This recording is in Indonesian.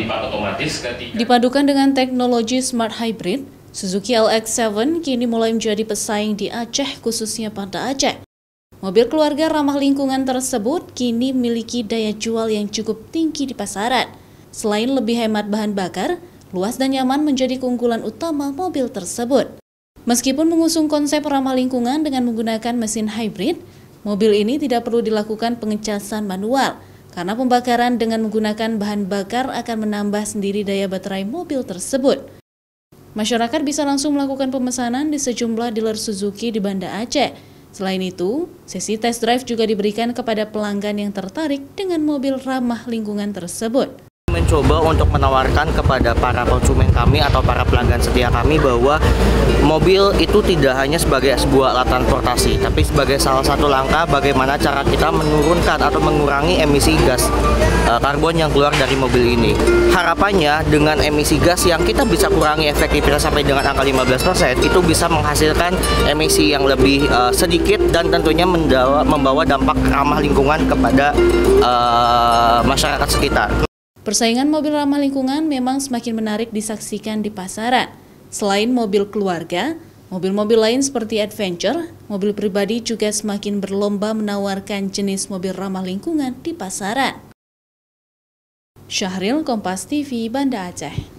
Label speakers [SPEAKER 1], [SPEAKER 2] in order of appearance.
[SPEAKER 1] bersifat otomatis ketika
[SPEAKER 2] dipadukan dengan teknologi Smart Hybrid, Suzuki LX7 kini mulai menjadi pesaing di Aceh, khususnya pada Aceh. Mobil keluarga ramah lingkungan tersebut kini memiliki daya jual yang cukup tinggi di pasaran. Selain lebih hemat bahan bakar, luas dan nyaman menjadi keunggulan utama mobil tersebut. Meskipun mengusung konsep ramah lingkungan dengan menggunakan mesin hybrid, mobil ini tidak perlu dilakukan pengecasan manual, karena pembakaran dengan menggunakan bahan bakar akan menambah sendiri daya baterai mobil tersebut. Masyarakat bisa langsung melakukan pemesanan di sejumlah dealer Suzuki di Banda Aceh. Selain itu, sesi test drive juga diberikan kepada pelanggan yang tertarik dengan mobil ramah lingkungan tersebut.
[SPEAKER 3] Mencoba untuk menawarkan kepada para konsumen kami atau para pelanggan setia kami bahwa mobil itu tidak hanya sebagai sebuah alat transportasi, tapi sebagai salah satu langkah bagaimana cara kita menurunkan atau mengurangi emisi gas karbon yang keluar dari mobil ini. Harapannya dengan emisi gas yang kita bisa kurangi efektivitas sampai dengan angka 15%, itu bisa menghasilkan emisi yang lebih sedikit dan tentunya membawa dampak ramah lingkungan kepada masyarakat sekitar.
[SPEAKER 2] Persaingan mobil ramah lingkungan memang semakin menarik disaksikan di pasaran. Selain mobil keluarga, mobil-mobil lain seperti adventure, mobil pribadi juga semakin berlomba menawarkan jenis mobil ramah lingkungan di pasaran. Syahril, Kompas TV, Banda Aceh.